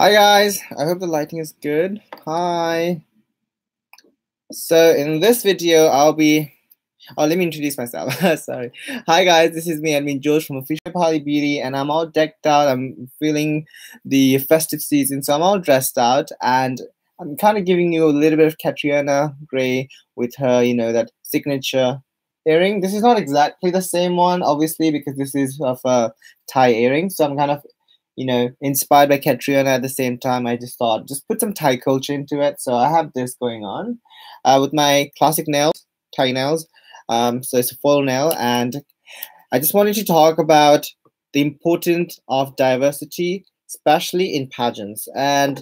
Hi guys, I hope the lighting is good. Hi. So in this video, let me introduce myself. Sorry. Hi guys, this is me, admin George from Official Party Beauty, and I'm all decked out. I'm feeling the festive season, so I'm all dressed out, and I'm kind of giving you a little bit of Catriona Gray with her, that signature earring. This is not exactly the same one, obviously, because this is of a tie earring. So I'm kind of inspired by Catriona at the same time. I just thought, just put some Thai culture into it. So I have this going on with my classic nails, Thai nails. So it's a full nail. And I just wanted to talk about the importance of diversity, especially in pageants. And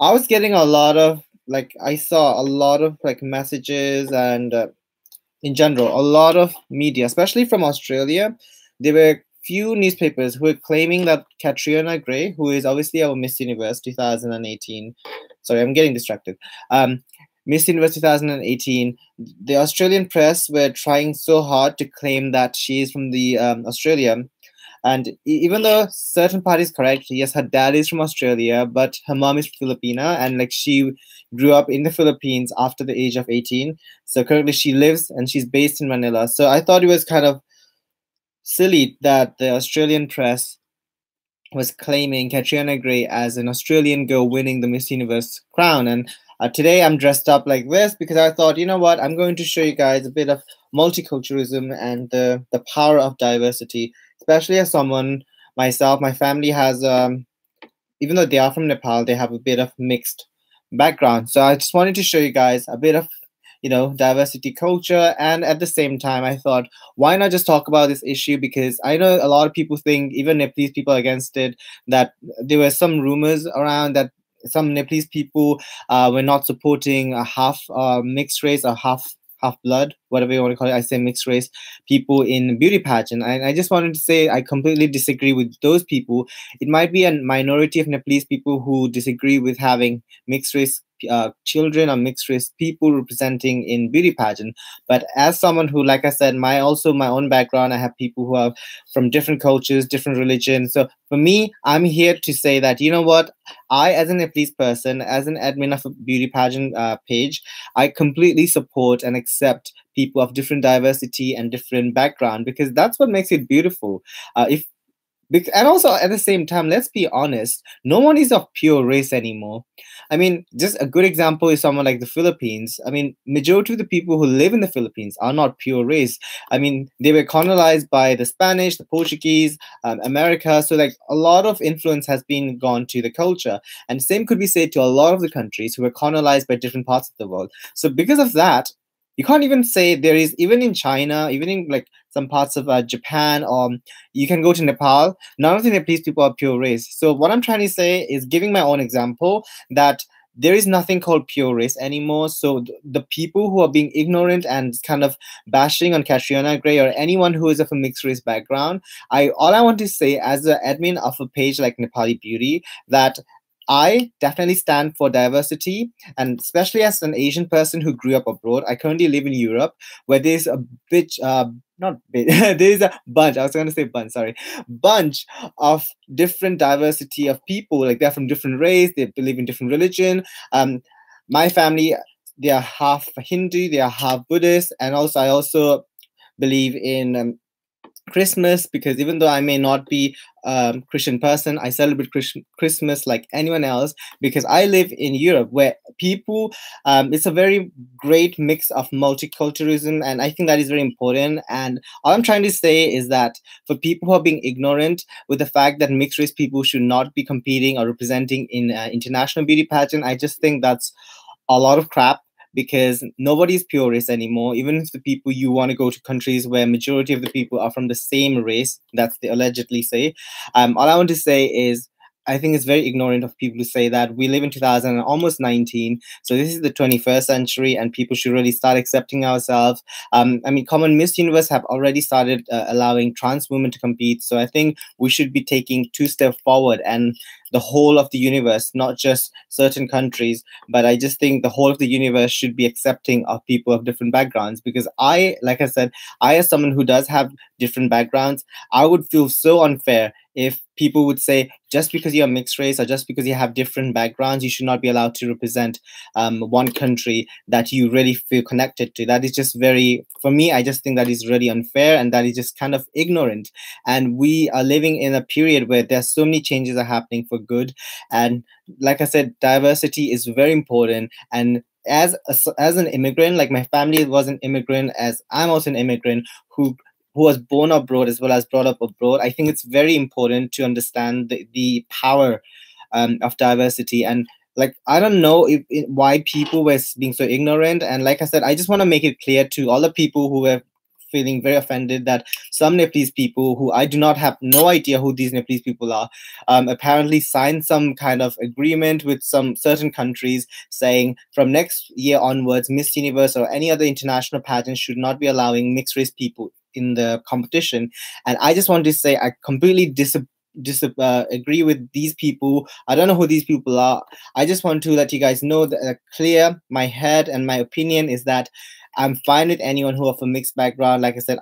I was getting a lot of, I saw a lot of messages and in general, a lot of media, especially from Australia. There were few newspapers who were claiming that Catriona Gray, who is obviously our Miss Universe 2018, sorry, I'm getting distracted. Miss Universe 2018, the Australian press were trying so hard to claim that she is from the Australia. And even though certain part is correct, yes, her dad is from Australia, but her mom is Filipina, and she grew up in the Philippines after the age of 18. So currently she lives and she's based in Manila. So I thought it was kind of silly that the Australian press was claiming Catriona Gray as an Australian girl winning the Miss Universe crown. And today I'm dressed up like this because I thought, you know what, I'm going to show you guys a bit of multiculturalism and the power of diversity, especially as someone, myself, my family has, even though they are from Nepal, they have a bit of mixed background. So I just wanted to show you guys a bit of diversity culture. And at the same time, I thought, why not just talk about this issue? Because I know a lot of people think, even Nepalese people are against it, that there were some rumors around that some Nepalese people were not supporting a half mixed race or half blood, whatever you want to call it. I say mixed race people in beauty pageant. And I just wanted to say I completely disagree with those people. It might be a minority of Nepalese people who disagree with having mixed race children or mixed race people representing in beauty pageant. But as someone who, like I said, my own background, I have people who are from different cultures, different religions. So for me, I'm here to say that, you know what, I, as an Nepalese person, as an admin of a beauty pageant page, I completely support and accept people of different diversity and different background, because that's what makes it beautiful. And also at the same time, let's be honest, no one is of pure race anymore. I mean, just a good example is someone like the Philippines. I mean, majority of the people who live in the Philippines are not pure race. I mean, they were colonized by the Spanish, the Portuguese, America. So a lot of influence has been gone to the culture. And same could be said to a lot of the countries who were colonized by different parts of the world. So because of that, you can't even say there is, even in China, even in some parts of Japan, or you can go to Nepal, none of the Nepalese people are pure race. So what I'm trying to say is, giving my own example, that there is nothing called pure race anymore. So the people who are being ignorant and kind of bashing on Catriona Gray or anyone who is of a mixed race background, all I want to say as an admin of a page like Nepali Beauty, that I definitely stand for diversity, and especially as an Asian person who grew up abroad. I currently live in Europe, where there's a bit, not bit, there's a bunch, I was going to say bunch, sorry, bunch of different diversity of people. They're from different race, they believe in different religion. My family, they are half Hindu, they are half Buddhist, and also I also believe in Christmas, because even though I may not be a Christian person, I celebrate Christmas like anyone else, because I live in Europe, where people, it's a very great mix of multiculturalism, and I think that is very important. And all I'm trying to say is that for people who are being ignorant with the fact that mixed race people should not be competing or representing in international beauty pageant, I just think that's a lot of crap, because nobody's pure race anymore. Even if the people, you want to go to countries where majority of the people are from the same race, that's they allegedly say. All I want to say is, I think it's very ignorant of people to say that. We live in 2000 and almost 19, so this is the 21st century, and people should really start accepting ourselves. I mean, Common Miss Universe have already started allowing trans women to compete, so I think we should be taking 2 steps forward, and the whole of the universe, not just certain countries, but I just think the whole of the universe should be accepting of people of different backgrounds. Because like I said, I, as someone who does have different backgrounds, I would feel so unfair if people would say just because you're mixed race or just because you have different backgrounds, you should not be allowed to represent one country that you really feel connected to. That is just very, for me, I just think that is really unfair, and that is just kind of ignorant. And we are living in a period where there's so many changes are happening for good. And like I said, diversity is very important. And as an immigrant, like my family was an immigrant, as I'm also an immigrant who was born abroad as well as brought up abroad, I think it's very important to understand the power of diversity. And like, I don't know why people were being so ignorant. And like I said, I just want to make it clear to all the people who were feeling very offended that some Nepalese people, who I do not have no idea who these Nepalese people are, apparently signed some kind of agreement with some certain countries saying from next year onwards, Miss Universe or any other international pageant should not be allowing mixed race people in the competition. And I just want to say I completely agree with these people. I don't know who these people are. I just want to let you guys know that clear my head and my opinion is that I'm fine with anyone who are from mixed background. Like I said,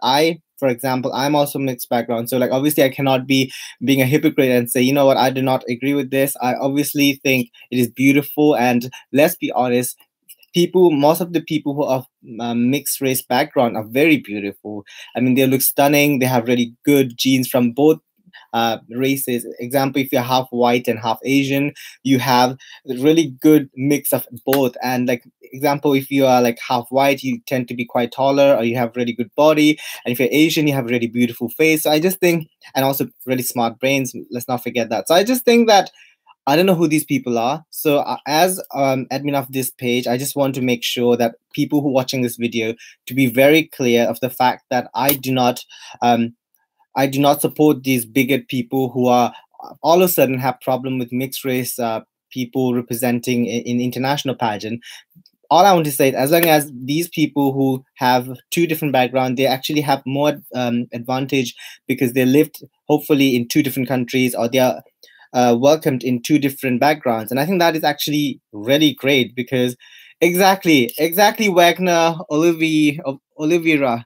for example, I'm also mixed background. So like, obviously I cannot be being a hypocrite and say, you know what, I do not agree with this. I obviously think it is beautiful. And let's be honest, most of the people who are mixed race background are very beautiful. I mean, they look stunning. They have really good genes from both races. Example, if you're half white and half Asian, you have a really good mix of both. And like example, if you are like half white, you tend to be quite taller, or you have really good body. And if you're Asian, you have a really beautiful face. So I just think, and also really smart brains. Let's not forget that. So I just think that I don't know who these people are. So as admin of this page, I just want to make sure that people who are watching this video to be very clear of the fact that I do not support these bigot people who are all of a sudden have problem with mixed race people representing in international pageant. All I want to say is, as long as these people who have two different backgrounds, they actually have more advantage because they lived hopefully in two different countries, or they are welcomed in two different backgrounds. And I think that is actually really great because exactly Wagner, Olivera.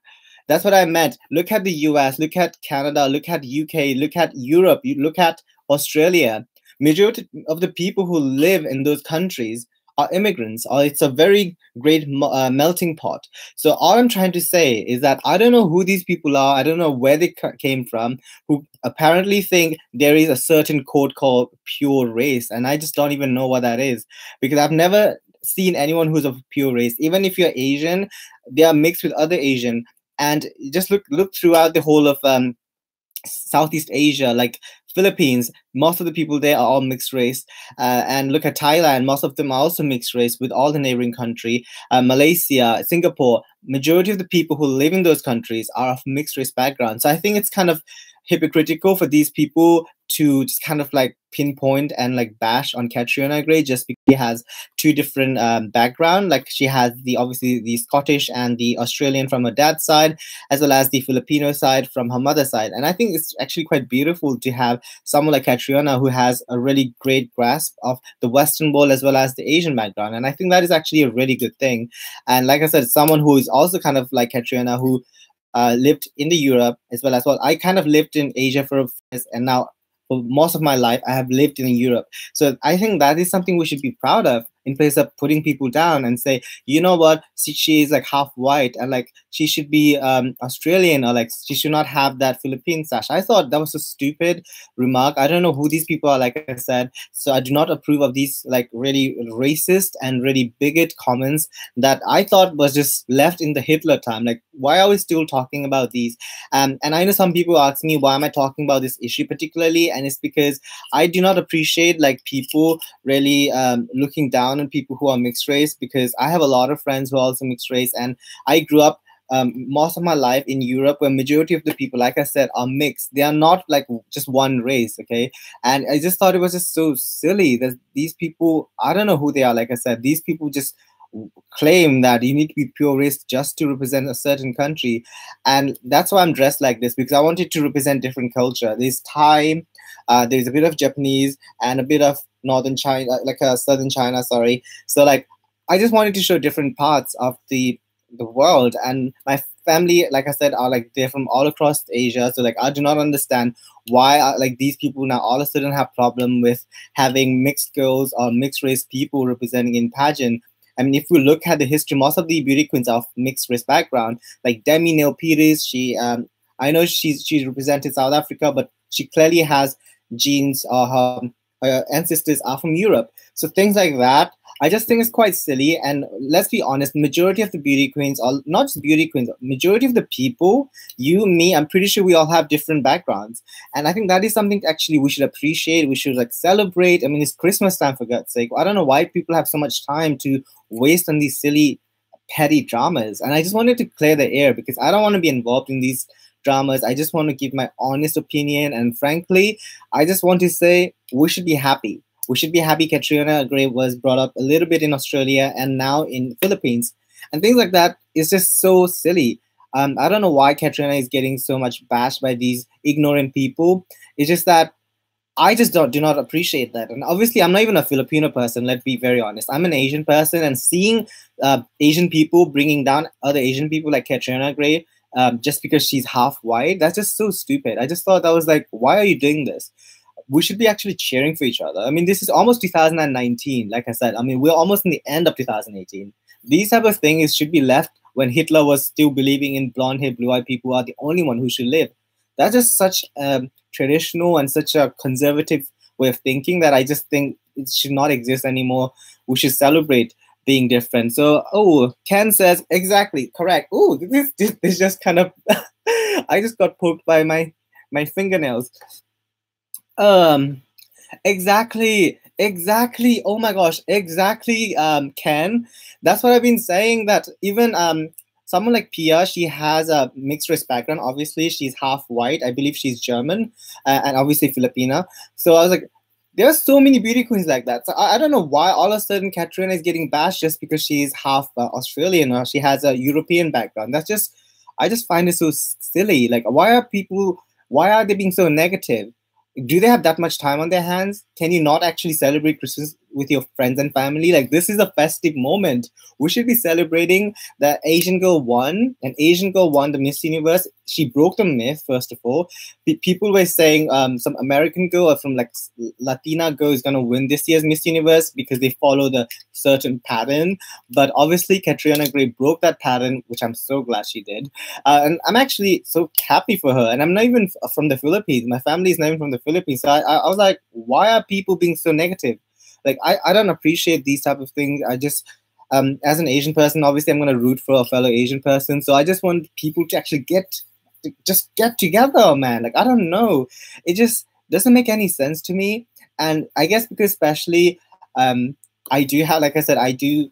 That's what I meant. Look at the US, look at Canada, look at UK, look at Europe, you look at Australia. Majority of the people who live in those countries are immigrants, or it's a very great melting pot. So all I'm trying to say is that I don't know who these people are. I don't know where they came from, who apparently think there is a certain code called pure race. And I just don't even know what that is, because I've never seen anyone who's of pure race. Even if you're Asian, they are mixed with other Asian. And just look throughout the whole of Southeast Asia, like Philippines, most of the people there are all mixed race. And look at Thailand, most of them are also mixed race with all the neighboring country. Malaysia, Singapore, majority of the people who live in those countries are of mixed race background. So I think it's kind of hypocritical for these people to just kind of like pinpoint and like bash on Catriona Gray just because she has two different background. Like she has obviously the Scottish and the Australian from her dad's side, as well as the Filipino side from her mother's side. And I think it's actually quite beautiful to have someone like Catriona who has a really great grasp of the Western world as well as the Asian background. And I think that is actually a really good thing. And like I said, someone who is also kind of like Catriona, who lived in the Europe as well as well. I kind of lived in Asia and now for most of my life, I have lived in Europe. So I think that is something we should be proud of, in place of putting people down and say, you know what, she is like half white and like she should be Australian, or like she should not have that Philippine sash. I thought that was a stupid remark. I don't know who these people are, like I said. So I do not approve of these like really racist and really bigot comments that I thought was just left in the Hitler time. Like, why are we still talking about these? And I know some people ask me, why am I talking about this issue particularly? And it's because I do not appreciate like people really looking down on people who are mixed race, because I have a lot of friends who are also mixed race, and I grew up most of my life in Europe, where majority of the people, like I said, are mixed. They are not like just one race, okay? And I just thought it was just so silly that these people, I don't know who they are, like I said, these people just claim that you need to be pure race just to represent a certain country. And that's why I'm dressed like this, because I wanted to represent different culture. There's Thai, there's a bit of Japanese, and a bit of northern China, like southern China, sorry. So like I just wanted to show different parts of the the world. And my family, like I said, are like they're from all across Asia. So like I do not understand why like these people now all of a sudden have problem with having mixed girls or mixed race people representing in pageant. I mean, if we look at the history, most of the beauty queens are of mixed race background. Like Demi Neil Pires, I know she's represented South Africa, but she clearly has genes. Her ancestors are from Europe. So things like that, I just think it's quite silly. And let's be honest, majority of the beauty queens, or not just beauty queens, majority of the people, you, me, I'm pretty sure we all have different backgrounds. And I think that is something actually we should appreciate. We should like celebrate. I mean, it's Christmas time, for God's sake. I don't know why people have so much time to waste on these silly, petty dramas. And I just wanted to clear the air because I don't want to be involved in these dramas. I just want to give my honest opinion. And frankly, I just want to say we should be happy. We should be happy Catriona Gray was brought up a little bit in Australia and now in Philippines. And things like that is just so silly. I don't know why Catriona is getting so much bashed by these ignorant people. It's just that I just do not appreciate that. And obviously, I'm not even a Filipino person, let's be very honest. I'm an Asian person, and seeing Asian people bringing down other Asian people like Catriona Gray just because she's half white, that's just so stupid. I just thought that was like, why are you doing this? We should be actually cheering for each other. I mean, this is almost 2019, like I said. I mean, we're almost in the end of 2018. These type of things should be left when Hitler was still believing in blonde hair, blue-eyed people are the only one who should live. That's just such traditional and such a conservative way of thinking that I just think it should not exist anymore. We should celebrate being different. So, Ken says, exactly, correct. This just kind of, I just got poked by my fingernails. Exactly. Oh my gosh, exactly, Ken. That's what I've been saying, that even someone like Pia, she has a mixed race background. Obviously, she's half white. I believe she's German and obviously Filipina. So I was like, there are so many beauty queens like that. So I don't know why all of a sudden Catriona is getting bashed just because she's half Australian or she has a European background. I just find it so silly. Like, why are they being so negative? Do they have that much time on their hands? Can you not actually celebrate Christmas with your friends and family? Like, this is a festive moment. We should be celebrating that Asian girl won. An Asian girl won the Miss Universe. She broke the myth, first of all. People were saying some American girl or from like Latina girl is going to win this year's Miss Universe because they follow the certain pattern. But obviously, Catriona Gray broke that pattern, which I'm so glad she did. And I'm actually so happy for her. And I'm not even from the Philippines. My family is not even from the Philippines. So I was like, why are people being so negative? Like, I don't appreciate these type of things. I just, as an Asian person, obviously I'm going to root for a fellow Asian person. So I just want people to actually get together, man. Like, I don't know. It just doesn't make any sense to me. And I guess because especially, I do have, like I said, I do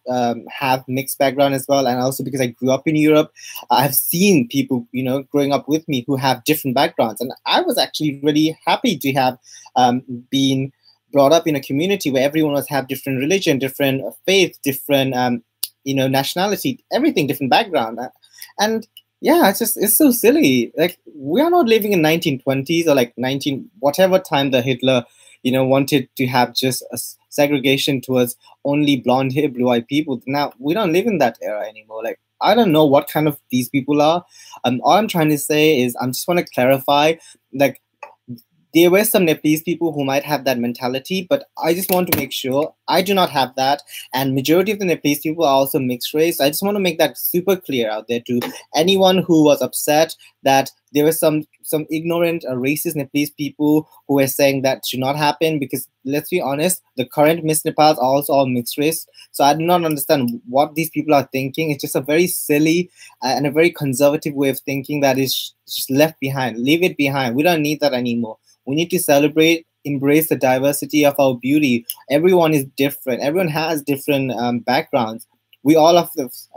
have mixed background as well. And also because I grew up in Europe, I've seen people, growing up with me who have different backgrounds. And I was actually really happy to have been brought up in a community where everyone was have different religion, different faith, different, nationality, everything, different background. And yeah, it's so silly. Like, we are not living in 1920s or like whatever time the Hitler, wanted to have just a segregation towards only blonde hair, blue-eyed people. Now, we don't live in that era anymore. Like, I don't know what kind of these people are. All I'm trying to say is I just want to clarify, like, there were some Nepalese people who might have that mentality, but I just want to make sure I do not have that. And majority of the Nepalese people are also mixed race. I just want to make that super clear out there to anyone who was upset that there were some ignorant or racist Nepalese people who were saying that should not happen, because let's be honest, the current Miss Nepal are also all mixed race. So I do not understand what these people are thinking. It's just a very silly and a very conservative way of thinking that is just left behind. Leave it behind. We don't need that anymore. We need to celebrate, embrace the diversity of our beauty. Everyone is different. Everyone has different backgrounds. We all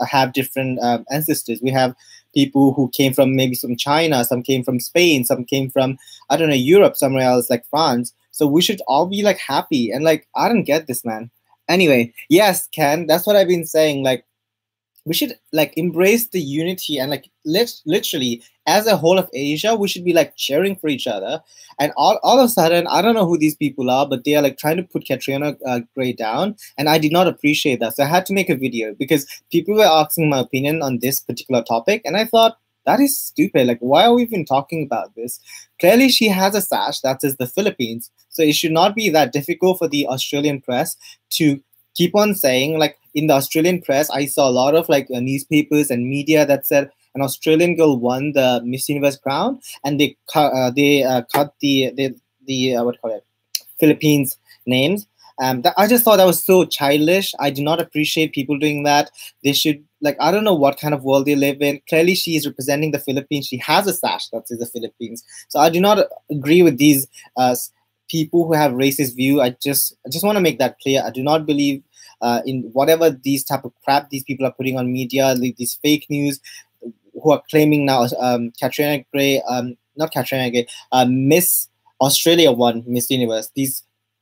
have different ancestors. We have people who came from maybe from China, some came from Spain, some came from, I don't know, Europe, somewhere else like France. So we should all be like happy. And like, I don't get this, man. Anyway, yes, Ken, that's what I've been saying. Like, we should like embrace the unity, and like let's literally as a whole of Asia, we should be like cheering for each other. And all of a sudden, I don't know who these people are, but they are like trying to put Catriona Gray down, and I did not appreciate that. So I had to make a video because people were asking my opinion on this particular topic, and I thought that is stupid. Like, why are we even talking about this? Clearly, she has a sash that says the Philippines, so it should not be that difficult for the Australian press to keep on saying, like, in the Australian press, I saw a lot of like newspapers and media that said an Australian girl won the Miss Universe crown, and they cut the what do you call it, Philippines names. I just thought that was so childish. I do not appreciate people doing that. They should, like, I don't know what kind of world they live in. Clearly, she is representing the Philippines. She has a sash that says the Philippines. So I do not agree with these people who have racist view. I just want to make that clear. I do not believe in whatever these type of crap these people are putting on media, like these fake news, who are claiming now Catriona Gray, not Catriona Gray, Miss Australia won Miss Universe.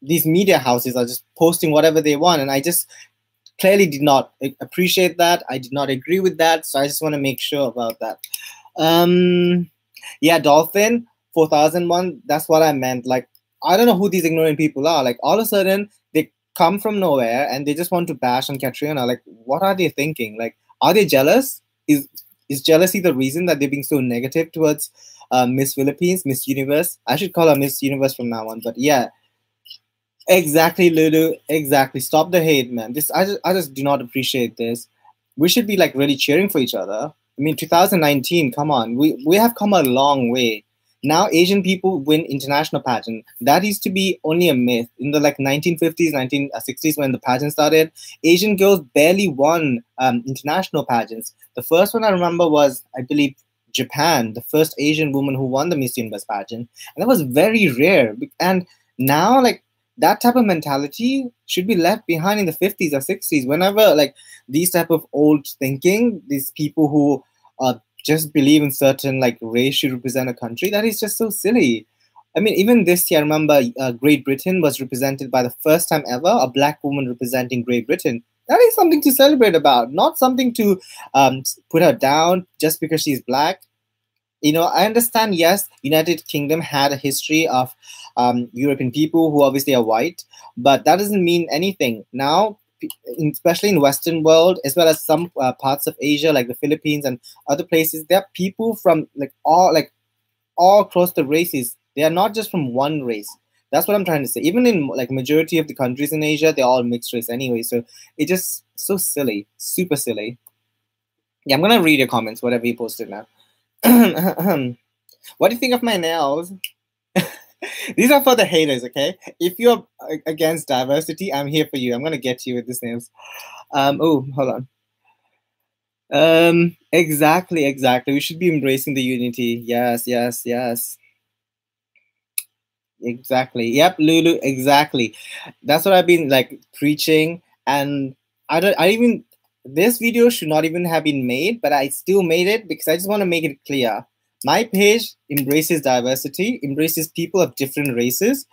These media houses are just posting whatever they want, and I just clearly did not appreciate that. I did not agree with that, so I just want to make sure about that. Yeah, Dolphin 4001. That's what I meant. Like, I don't know who these ignorant people are. Like, all of a sudden they come from nowhere and they just want to bash on Catriona. Like, what are they thinking? Like, are they jealous? Is jealousy the reason that they're being so negative towards Miss Philippines, Miss Universe? I should call her Miss Universe from now on. But yeah, exactly, Lulu. Exactly. Stop the hate, man. I just do not appreciate this. We should be like really cheering for each other. I mean, 2019. Come on, we have come a long way. Now Asian people win international pageant. That used to be only a myth. In the like 1950s, 1960s, when the pageant started, Asian girls barely won international pageants. The first one I remember was, I believe, Japan, the first Asian woman who won the Miss Universe pageant. And that was very rare. And now, like, that type of mentality should be left behind in the 50s or 60s. Whenever, like, these type of old thinking, these people who just believe in certain like race should represent a country, that is just so silly. I mean, even this year, I remember Great Britain was represented by the first time ever a black woman representing Great Britain. That is something to celebrate about, not something to put her down just because she's black. You know, I understand, yes, United Kingdom had a history of European people who obviously are white, but that doesn't mean anything. Now, especially in Western world, as well as some parts of Asia, like the Philippines and other places, there are people from all across the races. They are not just from one race. That's what I'm trying to say. Even in like majority of the countries in Asia, they're all mixed race anyway. So it's just so silly, super silly. Yeah, I'm gonna read your comments, whatever you posted now. What do you think of my nails? These are for the haters, okay? If you're against diversity, I'm here for you. I'm gonna get you with these names. Oh, hold on. Exactly. We should be embracing the unity. Yes. Exactly. Yep, Lulu. Exactly. That's what I've been like preaching, and this video should not even have been made, but I still made it because I just want to make it clear. My page embraces diversity, embraces people of different races.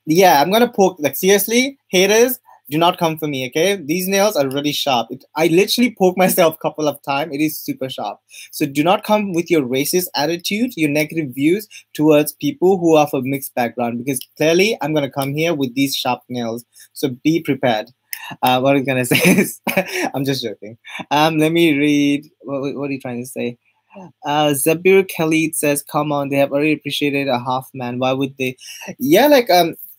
Yeah, I'm gonna poke, like, seriously, haters, do not come for me, okay? These nails are really sharp. I literally poke myself a couple of times. It is super sharp. So do not come with your racist attitude, your negative views towards people who are of a mixed background, because clearly I'm gonna come here with these sharp nails. So be prepared. What I'm gonna say is, I'm just joking. Let me read. What are you trying to say? Zabir Khalid says, "Come on, they have already appreciated a half man. Why would they?" Yeah, like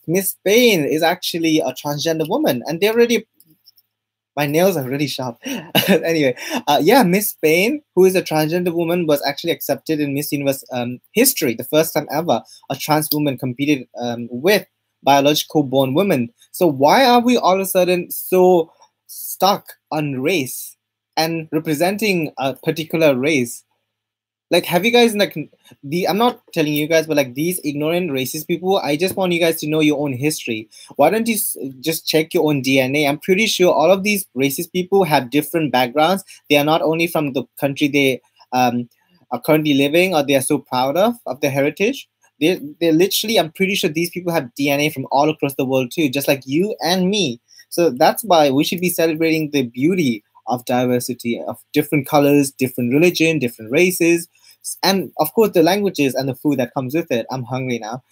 Miss Spain is actually a transgender woman, and they already. My nails are really sharp. Anyway, yeah, Miss Spain, who is a transgender woman, was actually accepted in Miss Universe history, the first time ever a trans woman competed with biological born women. So why are we all of a sudden so stuck on race and representing a particular race? Like, have you guys I'm not telling you guys, but like these ignorant racist people, I just want you guys to know your own history. Why don't you just check your own DNA? I'm pretty sure all of these racist people have different backgrounds. They are not only from the country they are currently living or they are so proud of their heritage. They're literally, I'm pretty sure these people have DNA from all across the world too, just like you and me. So that's why we should be celebrating the beauty of diversity, of different colors, different religion, different races, and of course the languages and the food that comes with it. I'm hungry now.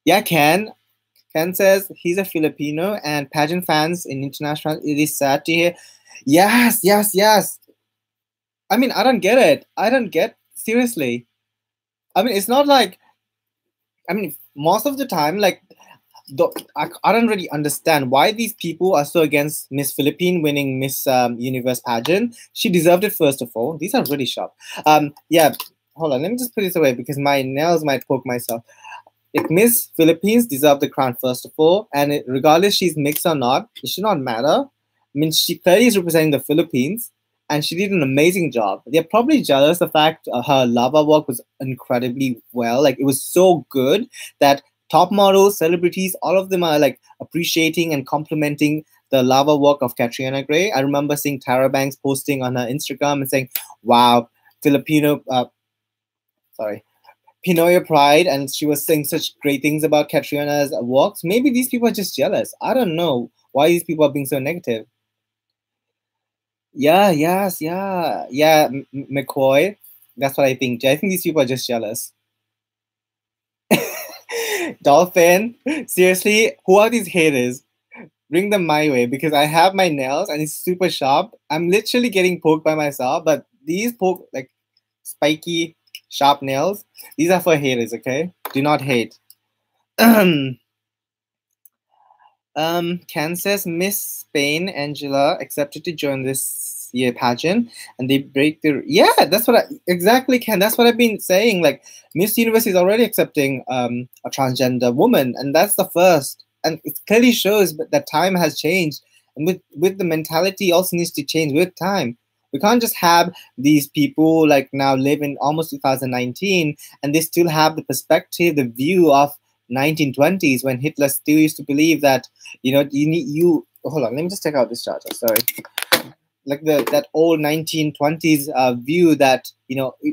Yeah, Ken says he's a Filipino and pageant fans in international. It is sad to hear. Yes, yes, yes. I mean, I don't get it. I don't get, seriously. I mean, it's not like, I mean, most of the time, like, I don't really understand why these people are so against Miss Philippine winning Miss Universe pageant. She deserved it, first of all. These are really sharp. Yeah, hold on. Let me just put this away because my nails might poke myself. If Miss Philippines deserved the crown, first of all, and regardless she's mixed or not, it should not matter. I mean, she clearly is representing the Philippines, and she did an amazing job. They're probably jealous the fact her lava walk was incredibly well. Like, it was so good that top models, celebrities, all of them are like appreciating and complimenting the lava walk of Catriona Gray. I remember seeing Tara Banks posting on her Instagram and saying, "Wow, Filipino, Pinoy pride," and she was saying such great things about Catriona's walks. Maybe these people are just jealous. I don't know why these people are being so negative. Yeah, yes, yeah, McCoy. That's what I think. I think these people are just jealous. Dolphin, seriously, who are these haters? Bring them my way because I have my nails and it's super sharp. I'm literally getting poked by myself, but these like spiky, sharp nails, these are for haters, okay? Do not hate. Ken says Miss Spain Angela accepted to join this year pageant, and they break the That's what exactly, Ken. That's what I've been saying. Like, Miss Universe is already accepting a transgender woman, and that's the first. And it clearly shows that time has changed, and with the mentality also needs to change with time. We can't just have these people like now live in almost 2019, and they still have the perspective, the view of 1920s when Hitler still used to believe that you hold on, let me just take out this charger, sorry, like that old 1920s view that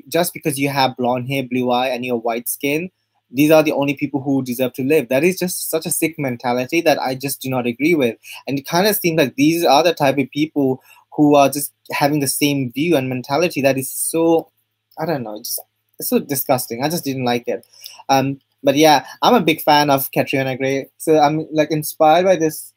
just because you have blonde hair, blue eye, and you're white skin, these are the only people who deserve to live. That is just such a sick mentality that I just do not agree with. And it kind of seems like these are the type of people who are just having the same view and mentality that is so, I don't know, it's so disgusting. I just didn't like it. But yeah, I'm a big fan of Catriona Gray. So I'm like inspired by this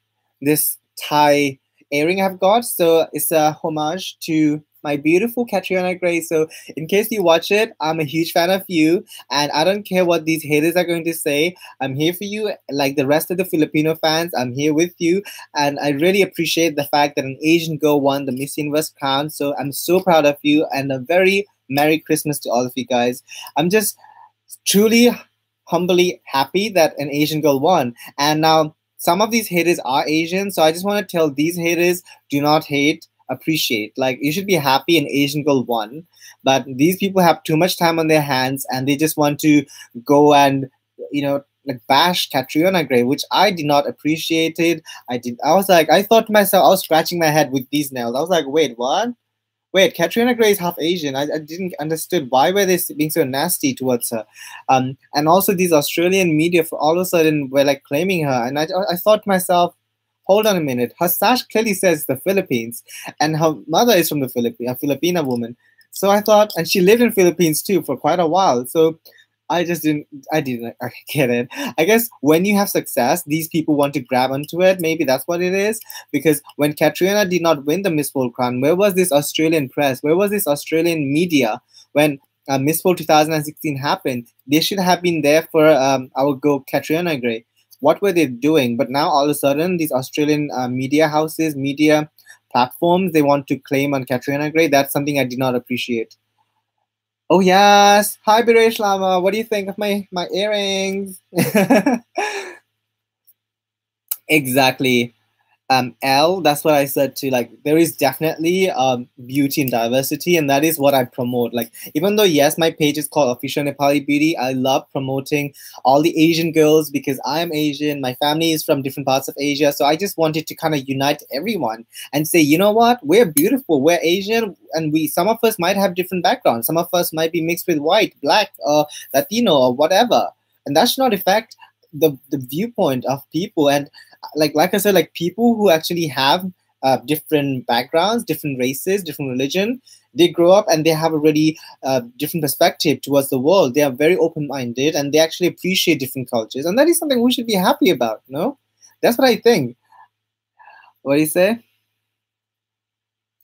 Thai earring I've got. So it's a homage to my beautiful Catriona Gray. So in case you watch it, I'm a huge fan of you, and I don't care what these haters are going to say. I'm here for you, like the rest of the Filipino fans. I'm here with you, and I really appreciate the fact that an Asian girl won the Miss Universe crown. So I'm so proud of you, and a very Merry Christmas to all of you guys. I'm just truly humbly happy that an Asian girl won. And now some of these haters are Asian, so I just want to tell these haters, do not hate, appreciate. Like, you should be happy an Asian girl won, but these people have too much time on their hands and they just want to go and like bash Catriona Gray, which I did not appreciate it. I thought to myself, I was scratching my head with these nails. I was like, wait, what? Wait, Catriona Gray is half Asian. I didn't understood why were they being so nasty towards her, and also these Australian media for all of a sudden were like claiming her, and I thought to myself, hold on a minute, her sash clearly says the Philippines, and her mother is from the Philippines, a Filipina woman. So I thought, and she lived in Philippines too for quite a while. So I didn't get it. I guess when you have success, these people want to grab onto it. Maybe that's what it is. Because when Catriona did not win the Miss World crown, where was this Australian press? Where was this Australian media when Miss World 2016 happened? They should have been there for our girl Catriona Gray. What were they doing? But now all of a sudden, these Australian media houses, media platforms, they want to claim on Catriona Gray. That's something I did not appreciate. Oh yes, hi Biresh Lama. What do you think of my earrings? Exactly. L, that's what I said too. Like, there is definitely beauty and diversity, and that is what I promote. Like, even though yes, my page is called Official Nepali Beauty, I love promoting all the Asian girls because I am Asian. My family is from different parts of Asia, so I just wanted to kind of unite everyone and say, you know what, we're beautiful, we're Asian, and some of us might have different backgrounds. Some of us might be mixed with white, black, or Latino, or whatever, and that should not affect the viewpoint of people. And like I said, like people who actually have different backgrounds, different races, different religion. They grow up and they have a really different perspective towards the world. They are very open-minded and they actually appreciate different cultures, and that is something we should be happy about. No, that's what I think. What do you say?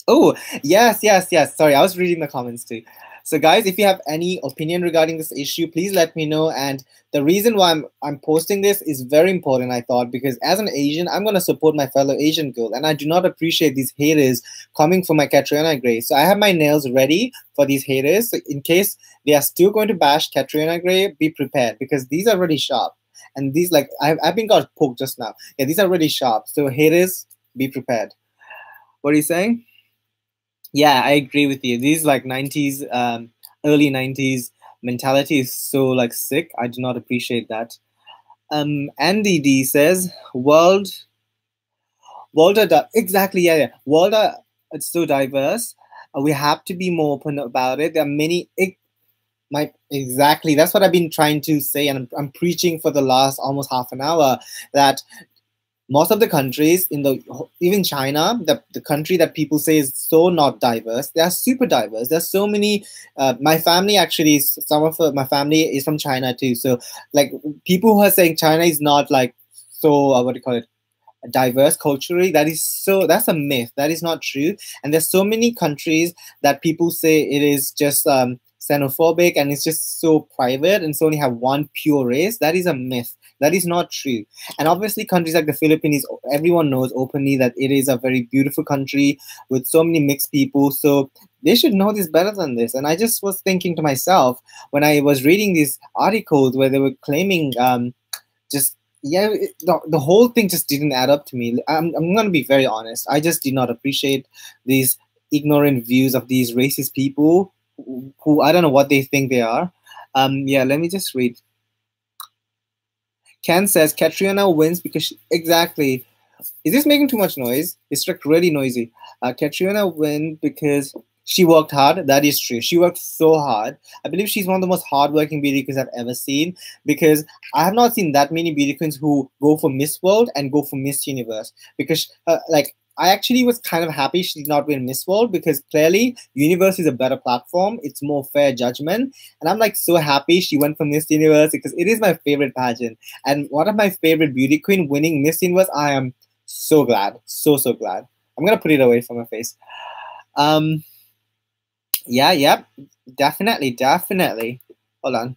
Oh, yes, yes, yes. Sorry, I was reading the comments too. So, guys, if you have any opinion regarding this issue, please let me know. And the reason why I'm posting this is very important, I thought, because as an Asian, I'm going to support my fellow Asian girl. And I do not appreciate these haters coming for my Catriona Gray. So I have my nails ready for these haters. So in case they are still going to bash Catriona Gray, be prepared, because these are really sharp. And these, like, I've been got poked just now. Yeah, these are really sharp. So haters, be prepared. What are you saying? Yeah, I agree with you. These like 90s, early 90s mentality is so like sick. I do not appreciate that. Andy D says, exactly, yeah, yeah. It's so diverse. We have to be more open about it. There are many, exactly. That's what I've been trying to say, and I'm preaching for the last almost half an hour that most of the countries in even China, the country that people say is so not diverse, they are super diverse. There's so many. My family actually, my family is from China too. So like people who are saying China is not like so what do you call it, diverse culturally, that's a myth. That is not true. And there's so many countries that people say it is just xenophobic and it's just so private and so only have one pure race. That is a myth. That is not true. And obviously countries like the Philippines, everyone knows openly that it is a very beautiful country with so many mixed people. So they should know this better than this. And I just was thinking to myself when I was reading these articles where they were claiming just the whole thing just didn't add up to me. I'm going to be very honest. I just did not appreciate these ignorant views of these racist people who I don't know what they think they are. Yeah, let me just read. Ken says Catriona wins because exactly. Is this making too much noise? It's like really noisy. Catriona wins because she worked hard. That is true. She worked so hard. I believe she's one of the most hardworking beauty queens I've ever seen, because I have not seen that many beauty queens who go for Miss World and go for Miss Universe. Because I actually was kind of happy she did not win Miss World, because clearly Universe is a better platform. It's more fair judgment. And I'm like so happy she went for Miss Universe because it is my favorite pageant. And one of my favorite beauty queen winning Miss Universe, I am so glad. So glad. I'm going to put it away from my face. Yeah, definitely. Hold on.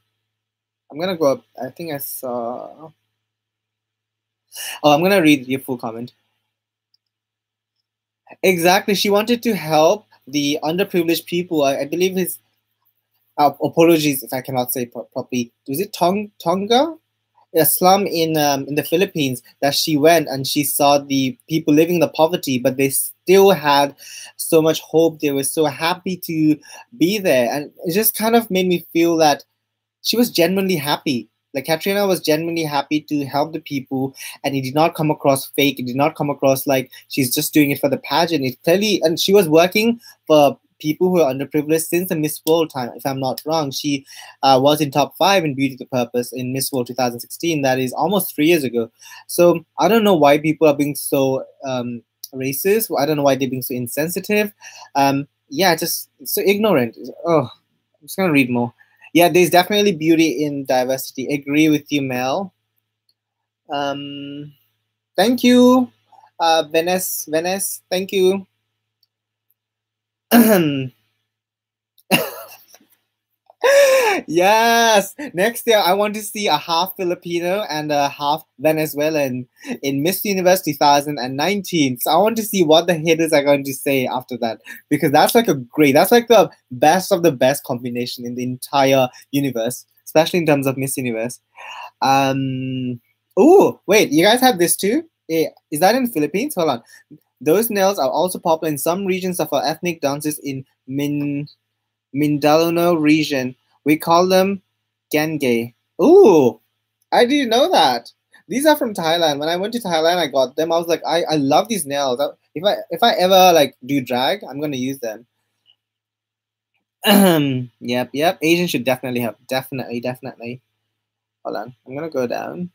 I'm going to go up. I think I saw... Oh, I'm going to read your full comment. Exactly. She wanted to help the underprivileged people. I believe his... apologies if I cannot say properly. Was it Tonga? A slum in the Philippines that she went and she saw the people living in the poverty, but they still had so much hope. They were so happy to be there, and it just kind of made me feel that she was genuinely happy. Like Catriona was genuinely happy to help the people, and it did not come across fake. It did not come across like she's just doing it for the pageant. It clearly, and she was working for people who are underprivileged since the Miss World time, if I'm not wrong. She was in top 5 in Beauty the Purpose in Miss World 2016. That is almost 3 years ago. So I don't know why people are being so racist. I don't know why they're being so insensitive. Yeah, just so ignorant. Oh, I'm just going to read more. Yeah, there's definitely beauty in diversity. Agree with you, Mel. Thank you, Venice. Thank you. Yes, next year I want to see a half Filipino and a half Venezuelan in Miss Universe 2019. So I want to see what the haters are going to say after that, because that's like that's like the best of the best combination in the entire universe, especially in terms of Miss Universe. Oh, wait, you guys have this too? Is that in the Philippines? Hold on. Those nails are also popular in some regions of our ethnic dances in Mindanao region. We call them genge. Ooh, I didn't know that. These are from Thailand. When I went to Thailand, I got them. I was like, I love these nails. If I ever like do drag, I'm gonna use them. Yep. Asian should definitely have. Definitely. Hold on. I'm gonna go down.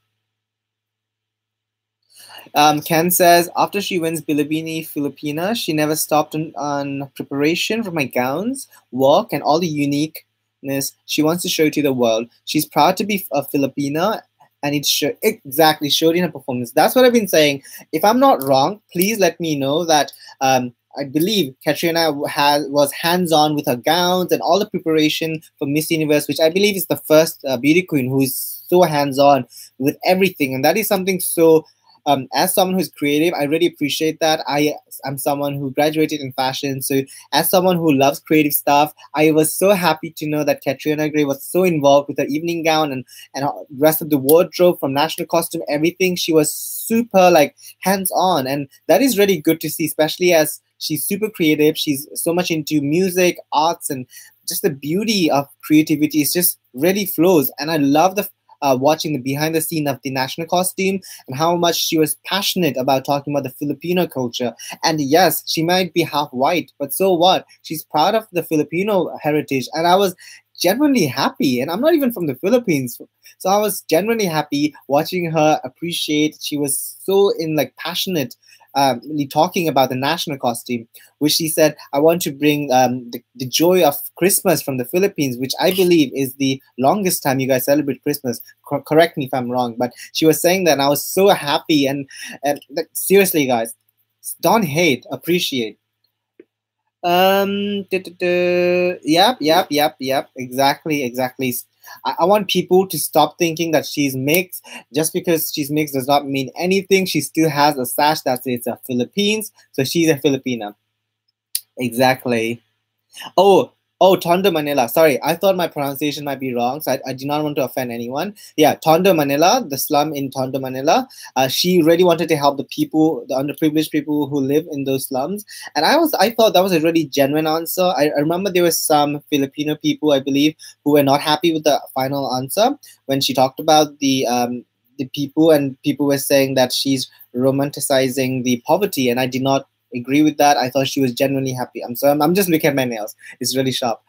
Ken says, after she wins Bilibini Filipina, she never stopped on preparation for my gowns, work, and all the uniqueness she wants to show to the world. She's proud to be a Filipina, and it exactly showed in her performance. That's what I've been saying. If I'm not wrong, please let me know that. I believe Catriona was hands-on with her gowns and all the preparation for Miss Universe, which I believe is the first beauty queen who is so hands-on with everything, and that is something so. As someone who's creative, I really appreciate that. I'm someone who graduated in fashion, so as someone who loves creative stuff, I was so happy to know that Catriona Gray was so involved with her evening gown and the rest of the wardrobe, from national costume, everything. She was super like hands-on, and that is really good to see, especially as she's super creative. She's so much into music, arts, and just the beauty of creativity is just really flows. And I love the watching the behind the scene of the national costume and how much she was passionate about talking about the Filipino culture. And yes, she might be half white, but so what? She's proud of the Filipino heritage. And I was genuinely happy. And I'm not even from the Philippines. So I was genuinely happy watching her appreciate. She was so passionate talking about the national costume, which she said, I want to bring the joy of Christmas from the Philippines, which I believe is the longest time you guys celebrate Christmas. Correct me if I'm wrong, but she was saying that, and I was so happy. And seriously, guys, don't hate, appreciate. Yep, exactly. I want people to stop thinking that she's mixed. Just because she's mixed does not mean anything. She still has a sash that says Philippines, so she's a Filipina. Exactly. Oh, Tondo, Manila. Sorry, I thought my pronunciation might be wrong, so I do not want to offend anyone. Yeah, Tondo, Manila, the slum in Tondo, Manila. She really wanted to help the people, the underprivileged people who live in those slums. And I thought that was a really genuine answer. I remember there were some Filipino people, I believe, who were not happy with the final answer when she talked about the people, and people were saying that she's romanticizing the poverty, and I did not agree with that. I thought she was genuinely happy. I'm just looking at my nails. It's really sharp.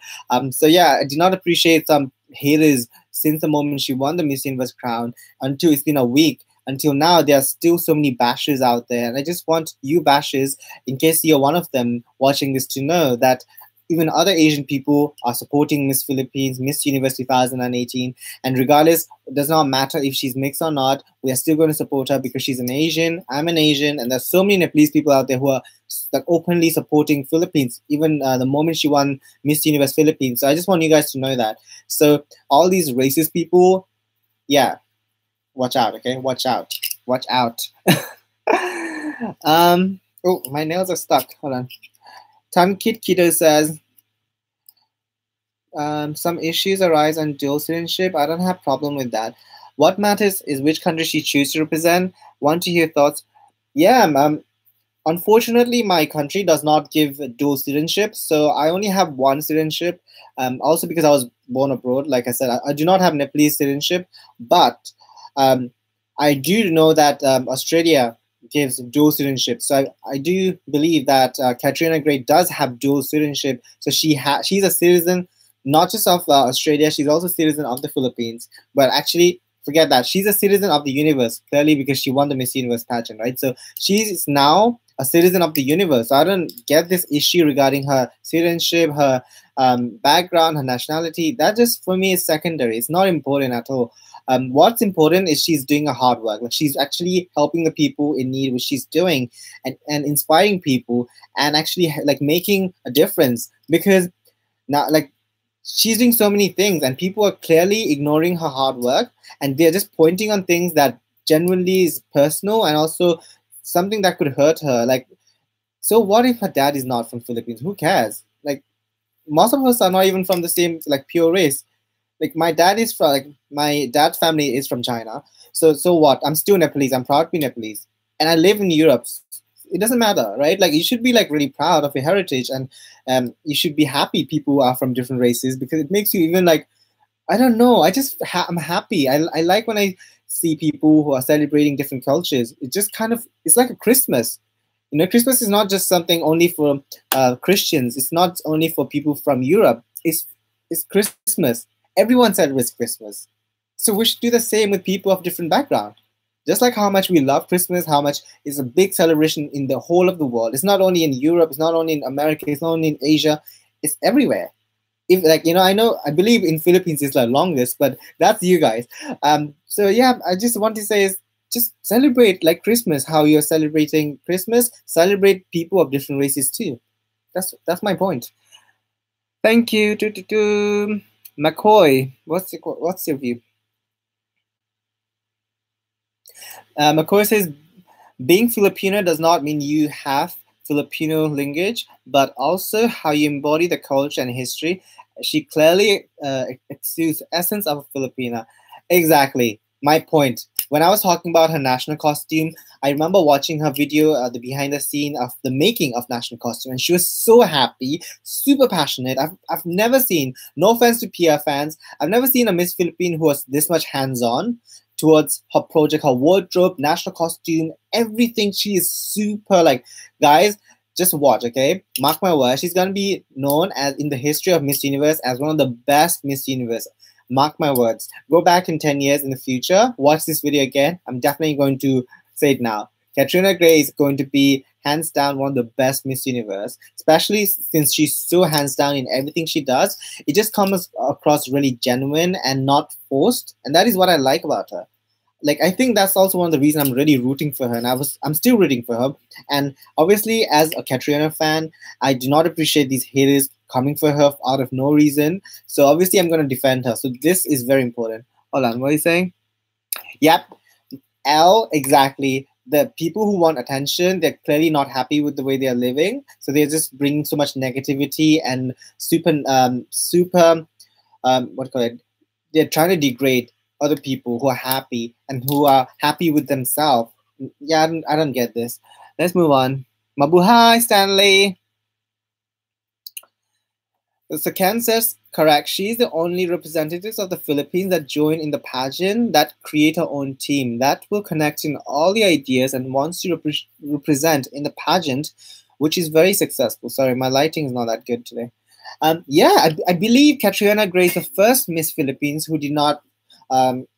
So yeah, I did not appreciate some haters since the moment she won the Miss Universe crown until it's been a week. Until now, there are still so many bashers out there. And I just want you bashers, in case you're one of them watching this, to know that even other Asian people are supporting Miss Philippines, Miss Universe 2018. And regardless, it does not matter if she's mixed or not, we are still going to support her because she's an Asian, I'm an Asian, and there's so many Nepalese people out there who are openly supporting Philippines, even the moment she won Miss Universe Philippines. So I just want you guys to know that. So all these racist people, yeah, watch out, okay? Watch out. Watch out. Oh, my nails are stuck. Hold on. Tankit Kido says, some issues arise on dual citizenship. I don't have problem with that. What matters is which country she chooses to represent. Want to hear thoughts? Yeah, unfortunately, my country does not give dual citizenship, so I only have one citizenship. Also because I was born abroad, like I said, I do not have Nepalese citizenship, but I do know that Australia gives dual citizenship. So I do believe that Catriona Gray does have dual citizenship. So she's a citizen not just of Australia, she's also a citizen of the Philippines. But actually, forget that. She's a citizen of the universe, clearly, because she won the Miss Universe pageant, right? So she's now a citizen of the universe. So I don't get this issue regarding her citizenship, her background, her nationality. That just, for me, is secondary. It's not important at all. What's important is she's doing a hard work. Like, she's actually helping the people in need, which she's doing, and inspiring people, and actually making a difference. Because now, she's doing so many things, and people are clearly ignoring her hard work, and they're just pointing on things that genuinely is personal and also something that could hurt her. So what if her dad is not from Philippines? Who cares? Most of us are not even from the same pure race. My dad is from my dad's family is from China. So what? I'm still Nepalese. I'm proud to be Nepalese, and I live in Europe. It doesn't matter, right? You should be really proud of your heritage, and you should be happy people are from different races, because it makes you even I don't know. I'm happy. I like when I see people who are celebrating different cultures. It just it's like a Christmas. Christmas is not just something only for Christians. It's not only for people from Europe. It's Christmas. Everyone celebrates Christmas. So we should do the same with people of different background. Just like how much we love Christmas, how much is a big celebration in the whole of the world. It's not only in Europe, it's not only in America, it's not only in Asia, it's everywhere. If like I believe in Philippines is the longest, but that's you guys. So yeah, I just want to say is just celebrate like Christmas, how you're celebrating Christmas. Celebrate people of different races too. That's my point. Thank you. McCoy, what's your view? McCoy says, being Filipino does not mean you have Filipino language, but also how you embody the culture and history. She clearly exudes the essence of a Filipina. Exactly. My point. When I was talking about her national costume, I remember watching her video, the behind the scene of the making of national costume, and she was so happy, super passionate. I've never seen, no offense to PR fans, I've never seen a Miss Philippine who was this much hands-on towards her project, her wardrobe, national costume, everything. She is super like, guys, just watch, okay? Mark my words, she's gonna be known as in the history of Miss Universe as one of the best Miss Universe. Mark my words. Go back in 10 years in the future, watch this video again. I'm definitely going to say it now. Catriona Gray is going to be hands down one of the best Miss Universe, especially since she's so hands down in everything she does. It just comes across really genuine and not forced, and that is what I like about her. Like, I think that's also one of the reasons I'm really rooting for her, and I'm still rooting for her. And obviously, as a Catriona fan, I do not appreciate these haters coming for her out of no reason. So obviously, I'm going to defend her. So this is very important. Hold on, what are you saying? Yep, L, exactly. The people who want attention, they're clearly not happy with the way they are living. So they're just bringing so much negativity and what do you call it? They're trying to degrade other people who are happy and who are happy with themselves. Yeah, I don't get this. Let's move on. Mabuhay, Stanley. So Ken says, correct. She's the only representatives of the Philippines that join in the pageant that create her own team that will connect in all the ideas and wants to represent in the pageant, which is very successful. Sorry, my lighting is not that good today. Yeah, I believe Catriona Gray is the first Miss Philippines who did not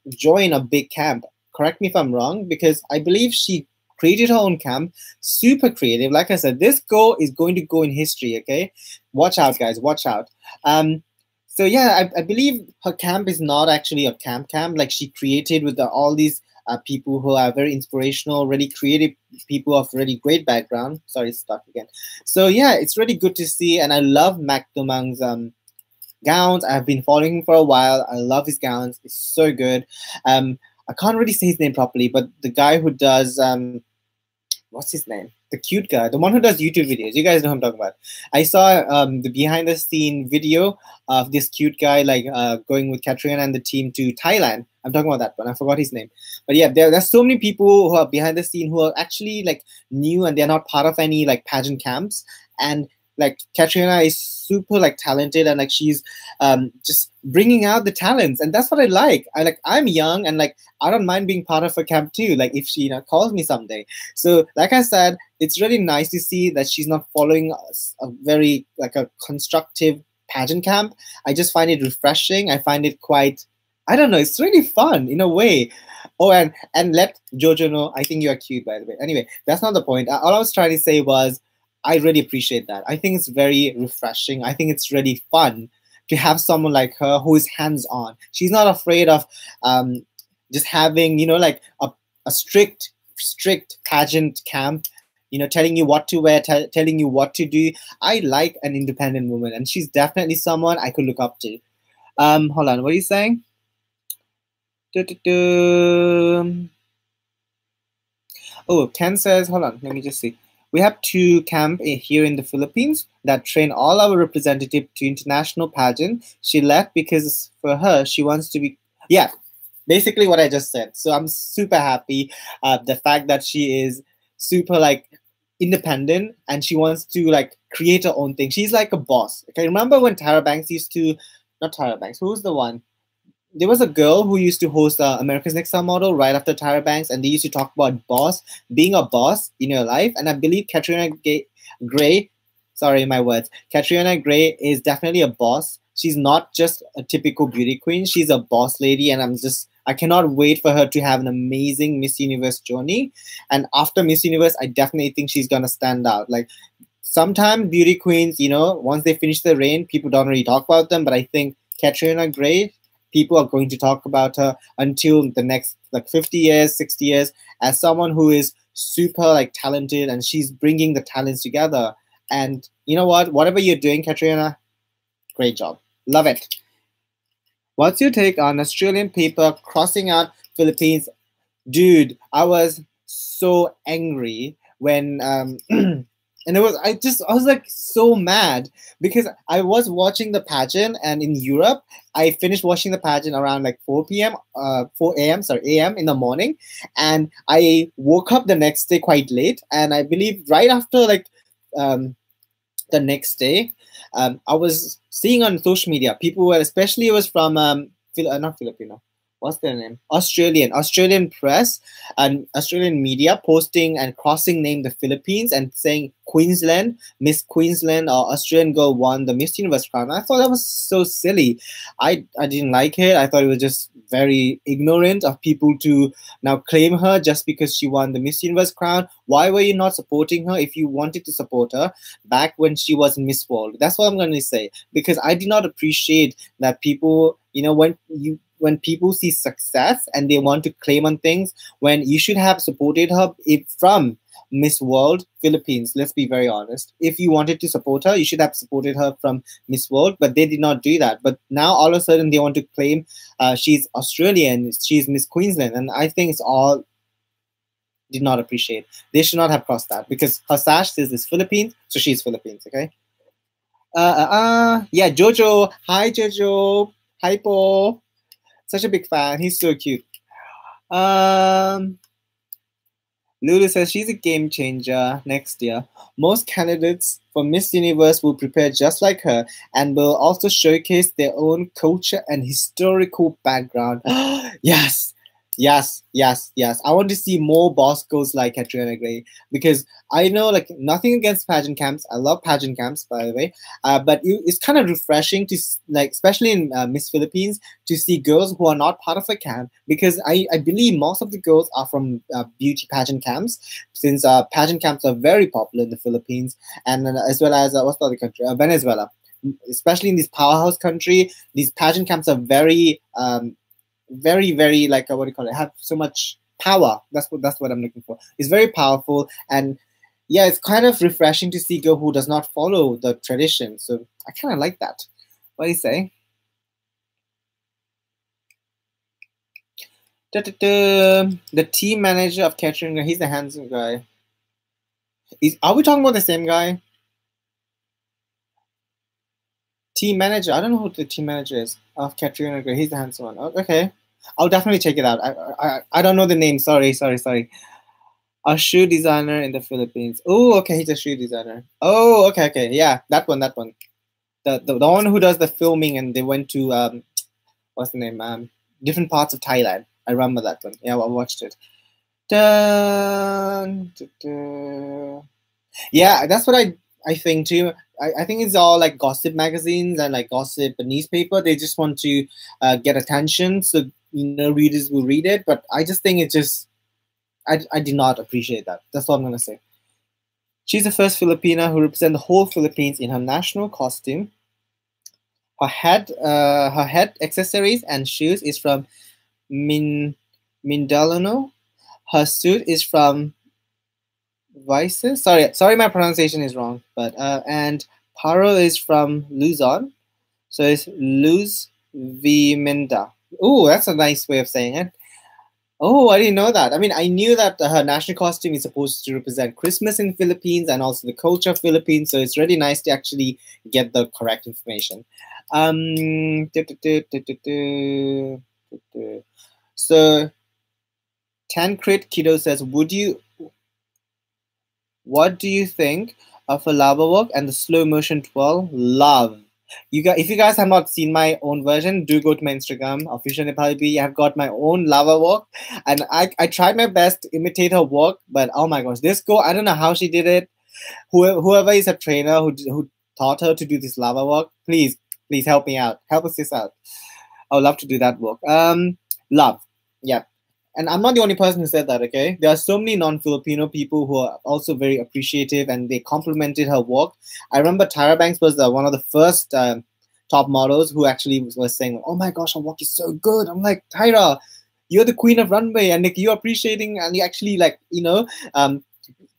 join a big camp. Correct me if I'm wrong, because I believe she created her own camp, super creative. Like I said, this girl is going to go in history, okay? Watch out, guys, watch out. So yeah, I believe her camp is not actually a camp, like she created with all these people who are very inspirational, really creative people of really great background. Sorry, it's stuck again. So yeah, it's really good to see, and I love Mac Domang's gowns. I've been following him for a while. I love his gowns. It's so good. I can't really say his name properly, but the guy who does what's his name? The cute guy, the one who does YouTube videos. You guys know who I'm talking about. I saw the behind the scene video of this cute guy like going with Catriona and the team to Thailand. I'm talking about that one. I forgot his name. But yeah, there's so many people who are behind the scene who are actually like new and they're not part of any like pageant camps. And like Catriona is super like talented and like she's just bringing out the talents, and that's what I like. I'm young and like I don't mind being part of a camp too, like if she calls me someday. So like I said, it's really nice to see that she's not following a very like a constructive pageant camp. I just find it refreshing. I find it quite, I don't know, it's really fun in a way. Oh, and let Jojo know I think you are cute, by the way. Anyway, that's not the point. All I was trying to say was I really appreciate that. I think it's very refreshing. I think it's really fun to have someone like her who is hands-on. She's not afraid of just having, like a strict pageant camp, telling you what to wear, telling you what to do. I like an independent woman, and she's definitely someone I could look up to. Hold on, what are you saying? Oh, Ken says, hold on, let me just see. We have 2 camps here in the Philippines that train all our representatives to international pageant. She left because for her, she wants to be, yeah, basically what I just said. So I'm super happy. The fact that she is super like independent and she wants to like create her own thing. She's like a boss. Okay, remember when Tyra Banks used to, not Tyra Banks, who's the one? There was a girl who used to host America's Next Top Model right after Tyra Banks, and they used to talk about being a boss in your life. And I believe Catriona Gray, sorry, my words, Catriona Gray is definitely a boss. She's not just a typical beauty queen. She's a boss lady, and I'm just I cannot wait for her to have an amazing Miss Universe journey. And after Miss Universe, I definitely think she's gonna stand out. Like sometimes beauty queens, you know, once they finish their reign, people don't really talk about them. But I think Catriona Gray, people are going to talk about her until the next like 50 years, 60 years, as someone who is super like talented, and she's bringing the talents together. And you know what? Whatever you're doing, Catriona, great job. Love it. What's your take on Australian paper crossing out Philippines? Dude, I was so angry when and I was like so mad because I was watching the pageant, and in Europe I finished watching the pageant around like 4 a.m. in the morning, and I woke up the next day quite late, and I believe right after like the next day, I was seeing on social media people were, especially it was from not Filipino, what's their name? Australian press and Australian media posting and crossing name the Philippines and saying Queensland, Miss Queensland or Australian girl won the Miss Universe crown. I thought that was so silly. I didn't like it. I thought it was just very ignorant of people to now claim her just because she won the Miss Universe crown. Why were you not supporting her if you wanted to support her back when she was Miss World? That's what I'm going to say, because I did not appreciate that people, you know, when people see success and they want to claim on things, when you should have supported her from Miss World Philippines. Let's be very honest. If you wanted to support her, you should have supported her from Miss World, but they did not do that. But now all of a sudden they want to claim she's Australian, she's Miss Queensland, and I think it's all did not appreciate. They should not have crossed that, because her sash says this Philippines, so she's Philippines, okay? Yeah, Jojo. Hi, Jojo. Hi, Po. Such a big fan. He's so cute. Lulu says she's a game changer next year. Most candidates for Miss Universe will prepare just like her and will also showcase their own culture and historical background. Yes. Yes. I want to see more boss girls like Catriona Gray, because I know, like, nothing against pageant camps. I love pageant camps, by the way. But it's kind of refreshing to, like, especially in Miss Philippines, to see girls who are not part of a camp, because I believe most of the girls are from beauty pageant camps, since pageant camps are very popular in the Philippines, and as well as what's the other country? Venezuela. Especially in this powerhouse country, these pageant camps are very very like what do you call it, have so much power. That's what I'm looking for. It's very powerful, and yeah, it's kind of refreshing to see a girl who does not follow the tradition. So I kind of like that. What do you say? The team manager of Catriona, he's the handsome guy. Are we talking about the same guy? Team manager, I don't know who the team manager is of Catriona Gray. He's the handsome one. Oh, okay, I'll definitely check it out. I don't know the name. Sorry. A shoe designer in the Philippines. Oh, okay, he's a shoe designer. Oh, okay, yeah, that one. The one who does the filming, and they went to what's the name? Different parts of Thailand. I remember that one. Yeah, I watched it. Yeah, that's what I think too. I think it's all like gossip magazines and like gossip newspaper. They just want to get attention, so readers will read it. But I just think it's just I did not appreciate that. That's all I'm gonna say. She's the first Filipina who represents the whole Philippines in her national costume. Her head accessories and shoes is from Mindanao. Her suit is from Vices. Sorry, my pronunciation is wrong. But and Paro is from Luzon, so it's Luz Vimenda. Oh, that's a nice way of saying it. Oh, I didn't know that. I mean, I knew that her national costume is supposed to represent Christmas in Philippines and also the culture of Philippines. So it's really nice to actually get the correct information. So Tancred Kiddo says, what do you think of a lava walk and the slow motion twirl? Love. If you guys have not seen my own version, do go to my Instagram, official Nepali B. I've got my own lava walk, and I tried my best to imitate her walk, but oh my gosh, this girl, I don't know how she did it. Whoever is a trainer who taught her to do this lava walk, please help me out. Help us this out. I would love to do that walk. Love. Yeah. And I'm not the only person who said that, okay? There are so many non-Filipino people who are also very appreciative and they complimented her work. I remember Tyra Banks was one of the first top models who actually was saying, oh my gosh, her work is so good. I'm like, Tyra, you're the queen of runway and like you're appreciating and you actually like,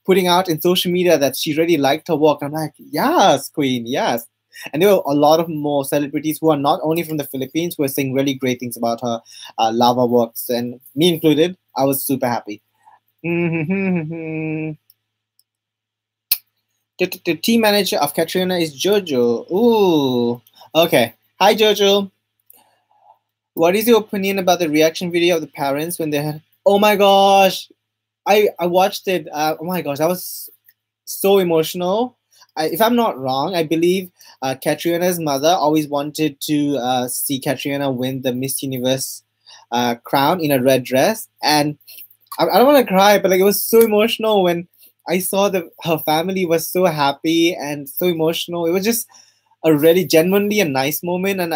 putting out in social media that she really liked her work. I'm like, yes, queen, yes. And there were a lot of more celebrities who are not only from the Philippines who are saying really great things about her lava works, and me included. I was super happy. The team manager of Catriona is Jojo. Ooh, okay. Hi, Jojo. What is your opinion about the reaction video of the parents when they had? Oh my gosh, I watched it. Oh my gosh, that was so emotional. If I'm not wrong, I believe Catriona's mother always wanted to see Catriona win the Miss Universe crown in a red dress, and I don't want to cry, but like it was so emotional when I saw that her family was so happy and so emotional. It was just a really genuinely a nice moment, and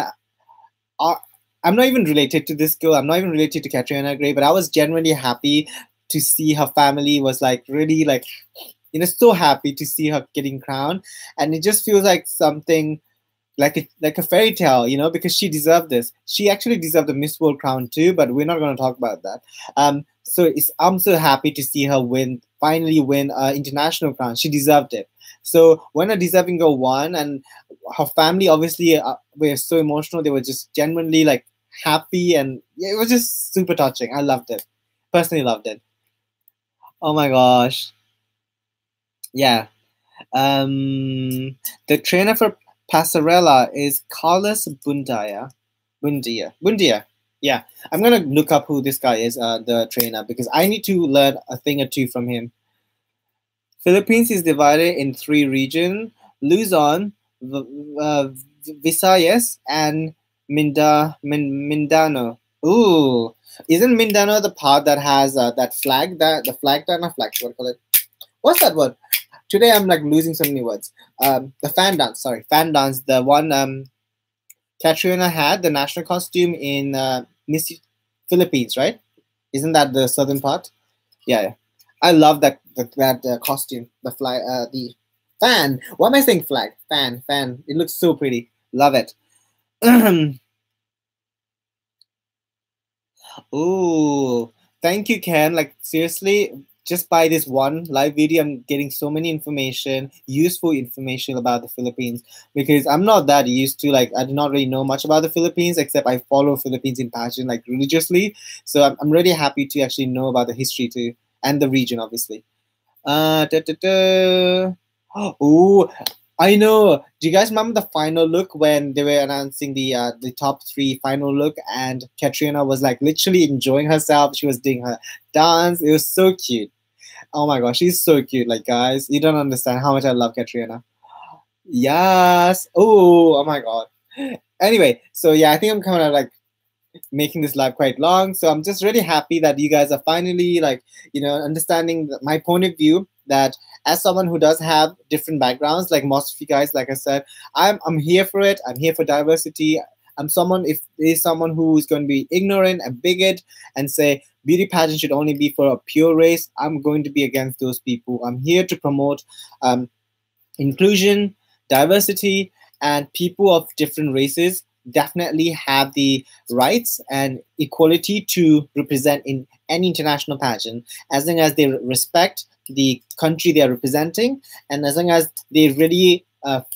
I'm not even related to this girl. I'm not even related to Catriona Gray, but I was genuinely happy to see her family was like really like so happy to see her getting crowned, and it just feels like something like a fairy tale, because she deserved this. She actually deserved the Miss World crown too, but we're not going to talk about that. I'm so happy to see her finally win international crown. She deserved it. So when a deserving girl won, and her family obviously were so emotional, they were just genuinely like happy, and yeah, it was just super touching. I loved it. Personally loved it. Oh my gosh. Yeah. The trainer for Passarella is Carlos Bundia. Yeah, I'm gonna look up who this guy is, the trainer, because I need to learn a thing or two from him. Philippines is divided in 3 regions: Luzon, Visayas, and Mindanao. Ooh, isn't Mindanao the part that has that flag? Not flag. What do you call it? What's that word? Today I'm like losing so many words. The fan dance. Sorry, fan dance. The one Catriona had the national costume in Miss Philippines, right? Isn't that the southern part? Yeah. I love that costume. The the fan. Why am I saying flag? Fan. It looks so pretty. Love it. Ooh, thank you, Ken. Like seriously, just by this one live video, I'm getting so many useful information about the Philippines, because I'm not that used to, like, I do not really know much about the Philippines, except I follow Philippines in pageant like religiously. So I'm really happy to actually know about the history too, and the region, obviously. Oh, I know. Do you guys remember the final look when they were announcing the top 3 final look, and Catriona was like literally enjoying herself. She was doing her dance. It was so cute. Oh my gosh, she's so cute. Like, guys, you don't understand how much I love Catriona. Yes. Oh my god. Anyway, so yeah, I think I'm kind of like making this live quite long. So I'm just really happy that you guys are finally like, understanding my point of view, that as someone who does have different backgrounds, like most of you guys, like I said, I'm here for it. I'm here for diversity. If there's someone who is going to be ignorant and bigot and say beauty pageant should only be for a pure race, I'm going to be against those people. I'm here to promote inclusion, diversity, and people of different races definitely have the rights and equality to represent in any international pageant, as long as they respect the country they are representing, and as long as they really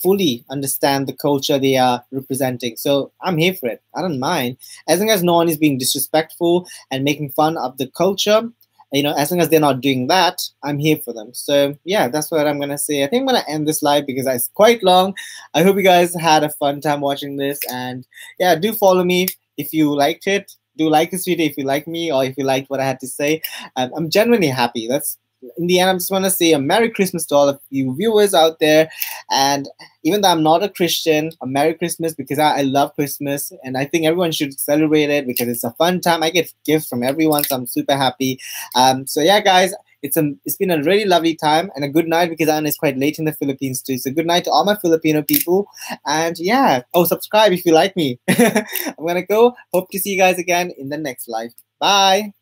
fully understand the culture they are representing. So I'm here for it. I don't mind, as long as no one is being disrespectful and making fun of the culture. As long as they're not doing that, I'm here for them. So yeah, that's what I'm gonna say. I think I'm gonna end this live because it's quite long. I hope you guys had a fun time watching this, and yeah, do follow me if you liked it. Do like this video if you like me, or if you liked what I had to say. I'm genuinely happy. That's in the end. I just want to say a Merry Christmas to all of you viewers out there, and even though I'm not a Christian, a Merry Christmas, because I love Christmas, and I think everyone should celebrate it because it's a fun time. I get gifts from everyone, so I'm super happy. So yeah, guys, it's been a really lovely time, and a good night, because I know it's quite late in the Philippines too. So good night to all my Filipino people, and yeah, subscribe if you like me. I'm gonna go. Hope to see you guys again in the next live. Bye.